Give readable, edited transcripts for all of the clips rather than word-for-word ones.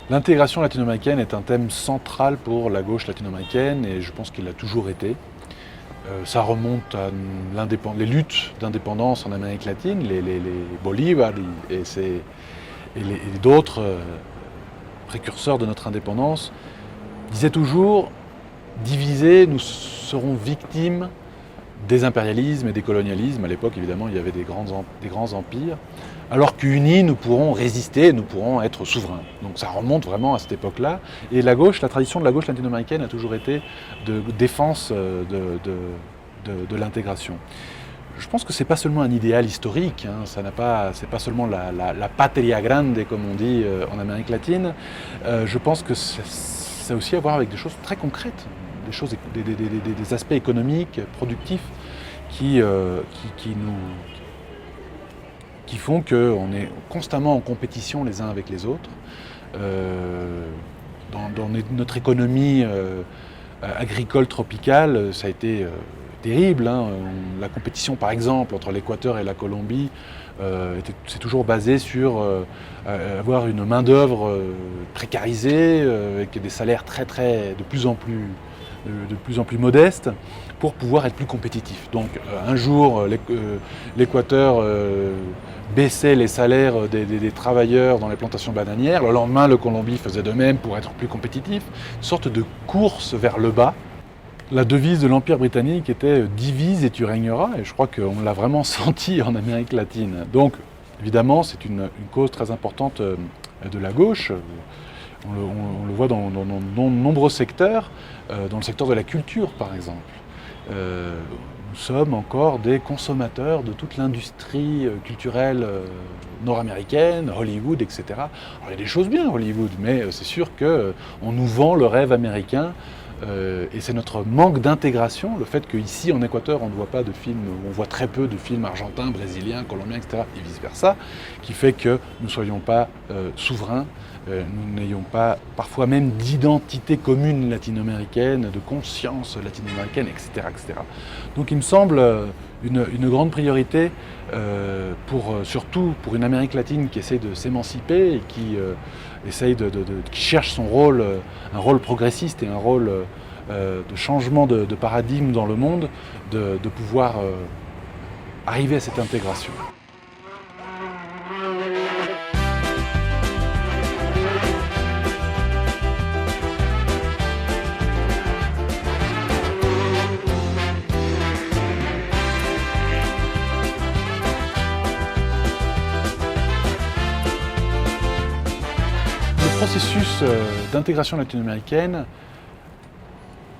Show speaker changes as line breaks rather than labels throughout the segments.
L'intégration latino-américaine est un thème central pour la gauche latino-américaine et je pense qu'il l'a toujours été. Ça remonte à les luttes d'indépendance en Amérique latine, les Bolivar et d'autres précurseurs de notre indépendance disaient toujours « divisés, nous serons victimes des impérialismes et des colonialismes ». À l'époque, évidemment, il y avait des grands empires. Alors qu'unis, nous pourrons résister, nous pourrons être souverains. Donc ça remonte vraiment à cette époque-là. Et la tradition de la gauche latino-américaine a toujours été de défense de l'intégration. Je pense que ce n'est pas seulement un idéal historique, hein, c'est pas seulement la patria grande, comme on dit en Amérique latine. Je pense que ça a aussi à voir avec des choses très concrètes, des aspects économiques, productifs, qui font qu'on est constamment en compétition les uns avec les autres. Dans notre économie agricole tropicale, ça a été terrible. Hein. La compétition, par exemple, entre l'Équateur et la Colombie, c'est toujours basé sur avoir une main-d'œuvre précarisée, avec des salaires de plus en plus modestes, pour pouvoir être plus compétitif. Donc un jour, l'Équateur baissait les salaires des travailleurs dans les plantations bananières. Le lendemain, le Colombie faisait de même pour être plus compétitif. Une sorte de course vers le bas. La devise de l'Empire britannique était « divise et tu régneras », et je crois qu'on l'a vraiment senti en Amérique latine. Donc, évidemment, c'est une cause très importante de la gauche. On le voit dans nombreux secteurs, dans le secteur de la culture, par exemple. Nous sommes encore des consommateurs de toute l'industrie culturelle nord-américaine, Hollywood, etc. Alors, il y a des choses bien, Hollywood, mais c'est sûr qu'on nous vend le rêve américain. Et c'est notre manque d'intégration, le fait qu'ici en Équateur on ne voit pas de films, on voit très peu de films argentins, brésiliens, colombiens, etc. et vice-versa, qui fait que nous ne soyons pas souverains, nous n'ayons pas parfois même d'identité commune latino-américaine, de conscience latino-américaine, etc., etc. Donc il me semble une grande priorité, surtout pour une Amérique latine qui essaie de s'émanciper et qui qui cherche son rôle, un rôle progressiste et un rôle de changement de paradigme dans le monde, de pouvoir arriver à cette intégration. Le processus d'intégration latino-américaine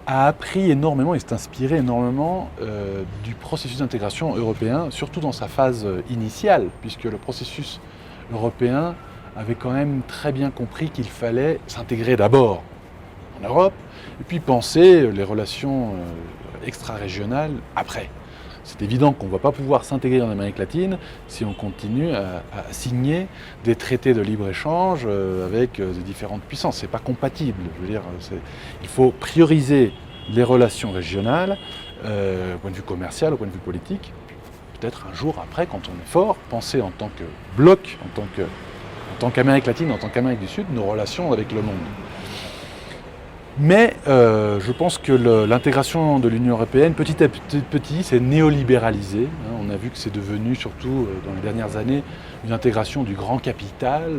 a appris énormément et s'est inspiré énormément du processus d'intégration européen, surtout dans sa phase initiale, puisque le processus européen avait quand même très bien compris qu'il fallait s'intégrer d'abord en Europe, et puis penser les relations extra-régionales après. C'est évident qu'on ne va pas pouvoir s'intégrer en Amérique latine si on continue à signer des traités de libre-échange avec des différentes puissances. Ce n'est pas compatible. Je veux dire, il faut prioriser les relations régionales au point de vue commercial, au point de vue politique. Peut-être un jour après, quand on est fort, penser en tant que bloc, en tant qu'Amérique latine, en tant qu'Amérique du Sud, nos relations avec le monde. Mais je pense que l'intégration de l'Union européenne, petit à petit, s'est néolibéralisée. On a vu que c'est devenu, surtout dans les dernières années, une intégration du grand capital,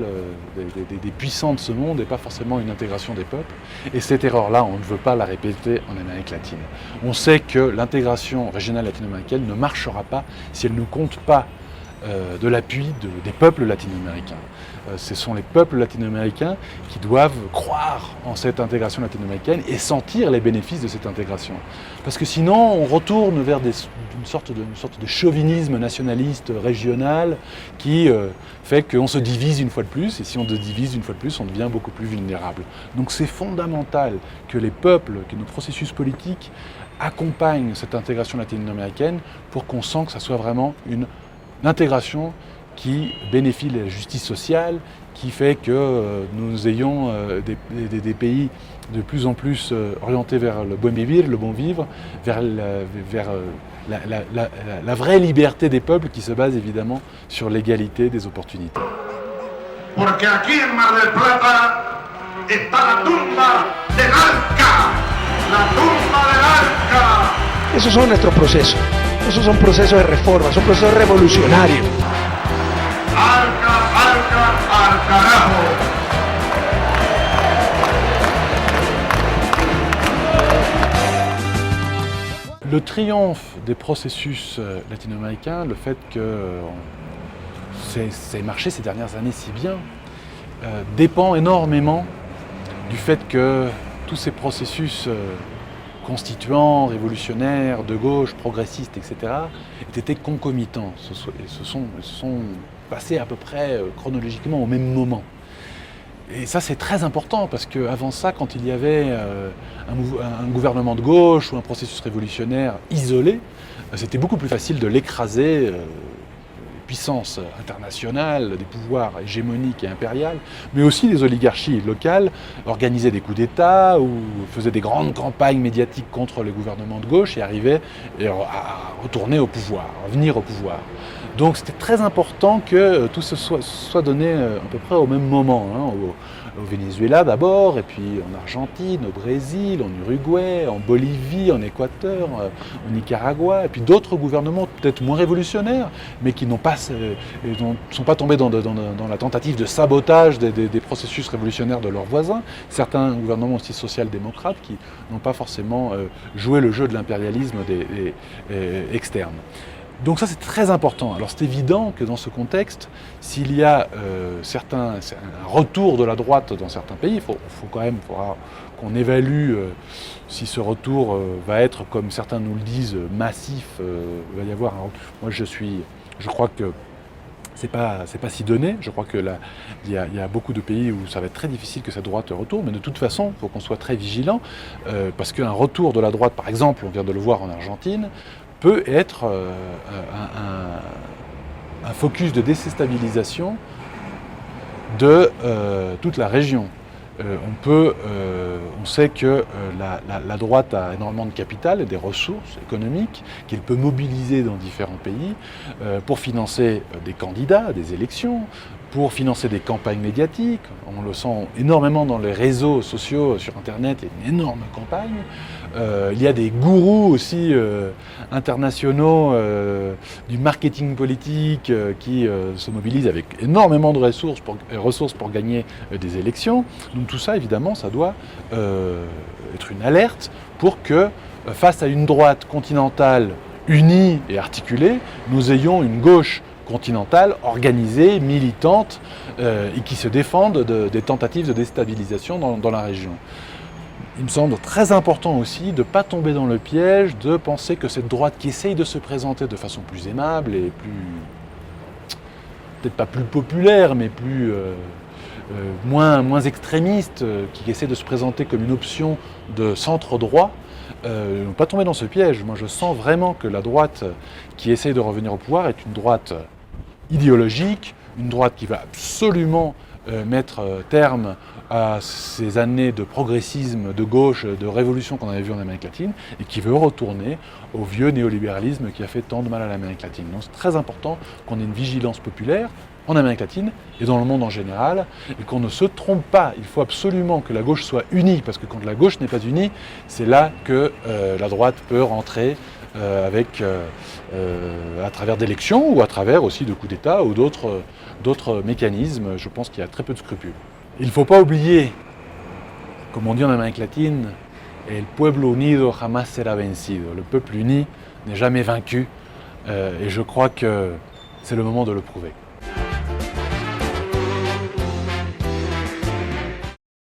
des puissants de ce monde, et pas forcément une intégration des peuples. Et cette erreur-là, on ne veut pas la répéter en Amérique latine. On sait que l'intégration régionale latino-américaine ne marchera pas si elle ne compte pas de l'appui des peuples latino-américains. Ce sont les peuples latino-américains qui doivent croire en cette intégration latino-américaine et sentir les bénéfices de cette intégration. Parce que sinon, on retourne vers une sorte de chauvinisme nationaliste régional qui fait qu'on se divise une fois de plus, et si on se divise une fois de plus, on devient beaucoup plus vulnérable. Donc c'est fondamental que les peuples, que nos processus politiques accompagnent cette intégration latino-américaine pour qu'on sente que ça soit vraiment une intégration qui bénéficie de la justice sociale, qui fait que nous ayons des pays de plus en plus orientés vers le buen vivir, le bon vivre, vers la vraie liberté des peuples qui se base évidemment sur l'égalité des opportunités.
Porque aquí en Mar del Plata está la tumba del Arca, la tumba del Arca.
Esos son nuestros procesos. Esos son procesos de reforma, son procesos revolucionarios.
Arca, Arca, al carajo.
Le triomphe des processus latino-américains, le fait que c'est marché ces dernières années si bien, dépend énormément du fait que tous ces processus constituants, révolutionnaires, de gauche, progressistes, etc., aient été concomitants et se sont passés à peu près chronologiquement au même moment. Et ça, c'est très important parce qu'avant ça, quand il y avait un gouvernement de gauche ou un processus révolutionnaire isolé, c'était beaucoup plus facile de l'écraser. Les puissances internationales, des pouvoirs hégémoniques et impériales, mais aussi des oligarchies locales organisaient des coups d'État ou faisaient des grandes campagnes médiatiques contre les gouvernements de gauche et arrivaient à retourner au pouvoir, à venir au pouvoir. Donc c'était très important que tout ce soit donné à peu près au même moment, hein, au Venezuela d'abord, et puis en Argentine, au Brésil, en Uruguay, en Bolivie, en Équateur, au Nicaragua, et puis d'autres gouvernements peut-être moins révolutionnaires, mais qui ne sont pas tombés dans la tentative de sabotage des processus révolutionnaires de leurs voisins. Certains gouvernements aussi social-démocrates qui n'ont pas forcément joué le jeu de l'impérialisme externe. Donc ça c'est très important. Alors c'est évident que dans ce contexte, s'il y a un retour de la droite dans certains pays, il faudra qu'on évalue si ce retour va être, comme certains nous le disent, massif. Il va y avoir je crois que c'est pas si donné. Je crois que là, il y a beaucoup de pays où ça va être très difficile que cette droite retourne, mais de toute façon, il faut qu'on soit très vigilant, parce qu'un retour de la droite, par exemple, on vient de le voir en Argentine, peut être un focus de déstabilisation de toute la région. On sait que la droite a énormément de capital et des ressources économiques qu'elle peut mobiliser dans différents pays pour financer des candidats, des élections, pour financer des campagnes médiatiques. On le sent énormément dans les réseaux sociaux, sur Internet, il y a une énorme campagne. Il y a des gourous aussi internationaux du marketing politique qui se mobilisent avec énormément de ressources pour gagner des élections. Donc tout ça, évidemment, ça doit être une alerte pour que, face à une droite continentale unie et articulée, nous ayons une gauche continentale, organisée, militante, et qui se défendent des tentatives de déstabilisation dans la région. Il me semble très important aussi de ne pas tomber dans le piège de penser que cette droite qui essaye de se présenter de façon plus aimable et peut-être pas plus populaire, mais moins extrémiste, qui essaie de se présenter comme une option de centre droit, ne pas tomber dans ce piège. Moi je sens vraiment que la droite qui essaye de revenir au pouvoir est une droite idéologique, une droite qui va absolument mettre terme à ces années de progressisme, de gauche, de révolution qu'on avait vu en Amérique latine, et qui veut retourner au vieux néolibéralisme qui a fait tant de mal à l'Amérique latine. Donc c'est très important qu'on ait une vigilance populaire en Amérique latine et dans le monde en général, et qu'on ne se trompe pas. Il faut absolument que la gauche soit unie, parce que quand la gauche n'est pas unie, c'est là que la droite peut rentrer à travers d'élections ou à travers aussi de coups d'État ou d'autres mécanismes. Je pense qu'il y a très peu de scrupules. Il ne faut pas oublier, comme on dit en Amérique latine, el pueblo unido jamás será vencido. Le peuple uni n'est jamais vaincu, et je crois que c'est le moment de le prouver.